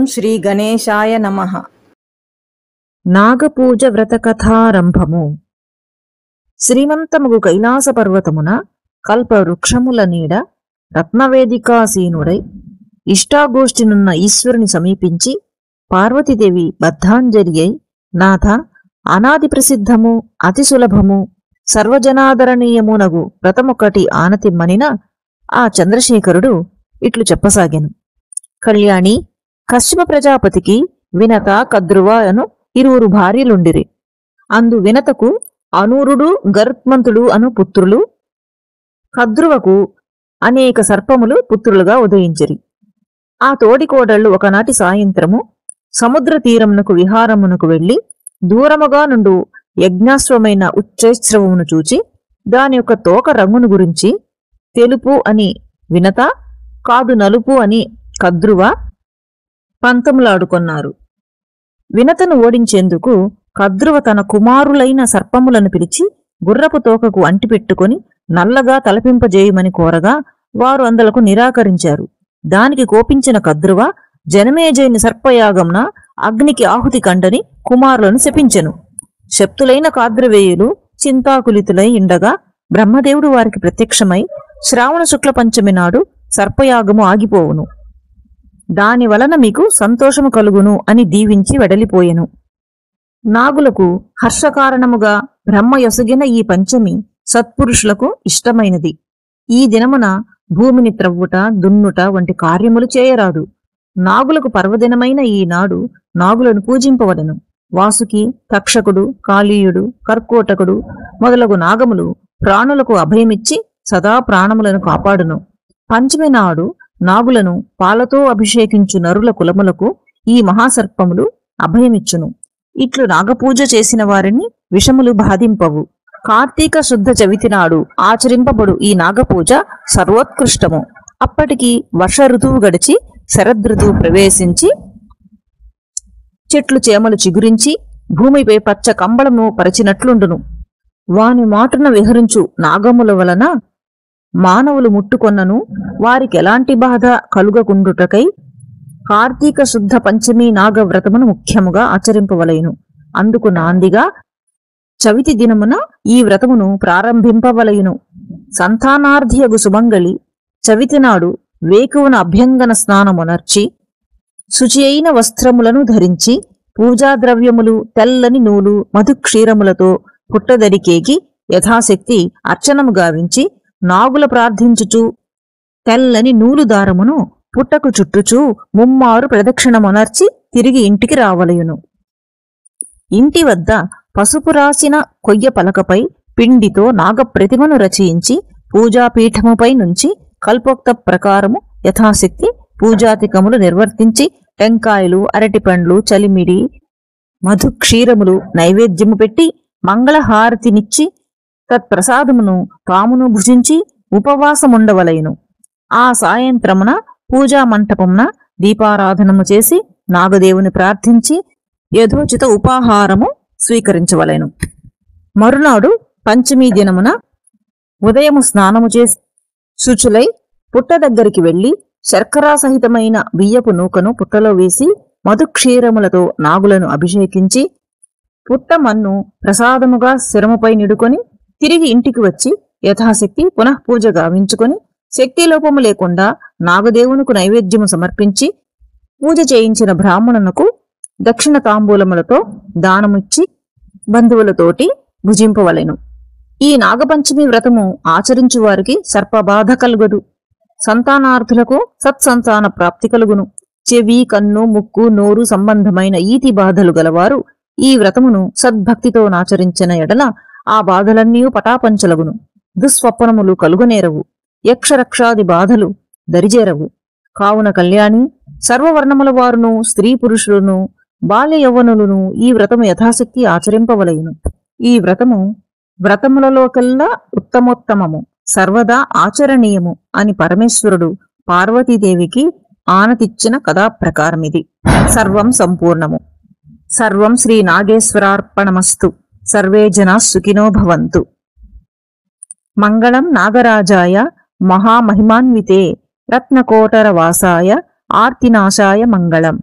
ఓం శ్రీ గణేశాయ నమః. నాగపూజ వ్రతకథారంభము. శ్రీమంతముగు కైలాస పర్వతమున కల్పవృక్షముల నీడ రత్నవేదికాసీనుడై ఇష్టాగోష్ఠినున్న ఈశ్వరుని సమీపించి పార్వతీదేవి బద్ధాంజలి అయి, నాథ, అనాది ప్రసిద్ధము అతి సులభము సర్వజనాదరణీయమునగు వ్రతమొకటి ఆనతిమ్మనిన ఆ చంద్రశేఖరుడు ఇట్లు చెప్పసాగెను. కళ్యాణి, కశ్యప ప్రజాపతికి వినత, కద్రువ అను ఇరువురు భార్యలుండిరి. అందు వినతకు అనూరుడు, గరుత్మంతుడు అను పుత్రులు, కద్రువకు అనేక సర్పములు పుత్రులుగా ఉదయించిరి. ఆ తోడికోడళ్లు ఒకనాటి సాయంత్రము సముద్ర తీరమునకు విహారమునకు వెళ్లి దూరముగా నుండు యజ్ఞాశ్వమైన ఉచ్చైశ్రవమును చూచి దాని యొక్క తోక రంగును గురించి తెలుపు అని వినత, కాదు నలుపు అని కద్రువ పంతములాడుకొన్నారు. వినతను ఓడించేందుకు కద్రువ తన కుమారులైన సర్పములను పిలిచి గుర్రపు తోకకు అంటిపెట్టుకుని నల్లగా తలపింపజేయమని కోరగా వారు అందులకు నిరాకరించారు. దానికి కోపించిన కద్రువ జనమేజయుని సర్పయాగంన అగ్నికి ఆహుతి కండని కుమారులను శపించెను. శప్తులైన కాద్రవేయులు చింతాకులితులై ఉండగా బ్రహ్మదేవుడు వారికి ప్రత్యక్షమై, శ్రావణ శుక్ల పంచమి నాడు సర్పయాగము ఆగిపోవును, దాని వలన మీకు సంతోషము కలుగును అని దీవించి వెడలిపోయెను. నాగులకు హర్షకారణముగా బ్రహ్మ యొసగిన ఈ పంచమి సత్పురుషులకు ఇష్టమైనది. ఈ దినమున భూమిని త్రవ్వుట, దున్నుట వంటి కార్యములు చేయరాదు. నాగులకు పర్వదినమైన ఈనాడు నాగులను పూజింపవలెను. వాసుకి, తక్షకుడు, కాళీయుడు, కర్కోటకుడు మొదలగు నాగములు ప్రాణులకు అభయమిచ్చి సదా ప్రాణములను కాపాడును. పంచమి నాడు నాగులను పాలతో అభిషేకించు నరుల కులములకు ఈ మహాసర్పములు అభయమిచ్చును. ఇట్లు నాగపూజ చేసిన వారిని విషములు బాధింపవు. కార్తీక శుద్ధ చవితి నాడు ఆచరింపబడు ఈ నాగపూజ సర్వోత్కృష్టము. అప్పటికి వర్ష ఋతువు గడిచి శరదృతువు ప్రవేశించి చెట్లు చేమలు చిగురించి భూమిపై పచ్చ కంబళము పరిచినట్లుండును. వాని మాటున విహరించు నాగముల వలన మానవులు ముట్టుకొన్నను వారికి ఎలాంటి బాధ కలుగకుండుటకై కార్తీక శుద్ధ పంచమి నాగవ్రతమును ముఖ్యముగా ఆచరింపవలయును. అందుకు నాందిగా చవితి దినమున ఈ వ్రతమును ప్రారంభింపవలయును. సంతానార్థియగు సుమంగళి చవితి నాడు వేకువన అభ్యంగన స్నానమునర్చి శుచి అయిన వస్త్రములను ధరించి పూజాద్రవ్యములు, తెల్లని నూలు, మధుక్షీరములతో పుట్టదరికేకి యథాశక్తి అర్చనము గావించి నాగుల ప్రార్థించుచు తెల్లని నూలు దారమును పుట్టకు చుట్టుచూ ముమ్మారు ప్రదక్షిణమునర్చి తిరిగి ఇంటికి రావలయును. ఇంటి వద్ద పసుపు రాసిన కొయ్య పలకపై పిండితో నాగప్రతిమను రచయించి పూజాపీఠముపై నుంచి కల్పోక్త ప్రకారము యథాశక్తి పూజాతికములు నిర్వర్తించి టెంకాయలు, అరటిపండ్లు, చలిమిడి, మధుక్షీరములు నైవేద్యము పెట్టి మంగళహారతినిచ్చి తత్ప్రసాదమును తామును భుజించి ఉపవాసముండవలయును. ఆ సాయంత్రమున పూజా మంటపమున దీపారాధనము చేసి నాగదేవుని ప్రార్థించి యథోచిత ఉపాహారము స్వీకరించవలెను. మరునాడు పంచమీ దినమున ఉదయము స్నానము చేసి శుచులై పుట్ట దగ్గరికి వెళ్లి శర్కరాసహితమైన బియ్యపు నూకను పుట్టలో వేసి మధుక్షీరములతో నాగులను అభిషేకించి పుట్ట మన్ను ప్రసాదముగా శిరముపై నిడుకొని తిరిగి ఇంటికి వచ్చి యథాశక్తి పునఃపూజ గావించుకొని శక్తిలోపము లేకుండా నాగదేవునకు నైవేద్యము సమర్పించి పూజ చేయించిన బ్రాహ్మణునకు దక్షిణ తాంబూలములతో దానమిచ్చి బంధువులతోటి భుజింపవలెను. ఈ నాగపంచమి వ్రతము ఆచరించు వారికి సర్పబాధ కలుగదు. సంతానార్థులకు సత్సంతాన ప్రాప్తి కలుగును. చెవి, కన్ను, ముక్కు, నోరు సంబంధమైన ఈతి బాధలు గలవారు ఈ వ్రతమును సద్భక్తితో నాచరించిన ఎడల ఆ బాధలన్నీ పటాపంచలగును. దుస్వప్నములు కలుగనేరవు. యక్షరక్షాది బాధలు దరిజేరవు. కావున కళ్యాణి, సర్వవర్ణముల వారును, స్త్రీ పురుషులను, బాల్య యవ్వనులను ఈ వ్రతము యథాశక్తి ఆచరింపవలయును. ఈ వ్రతము వ్రతములలోకెల్లా ఉత్తమోత్తమము, సర్వదా ఆచరణీయము అని పరమేశ్వరుడు పార్వతీదేవికి ఆనతిచ్చిన కథాప్రకారమిది. సర్వం సంపూర్ణము. సర్వం శ్రీ నాగేశ్వరార్పణమస్తు. సర్వే జనా సుఖినో భవంతు. మంగళం నాగరాజాయ మహామహిమాన్వితే రత్నకోటరవాసాయ ఆర్తినాశాయ మంగళం.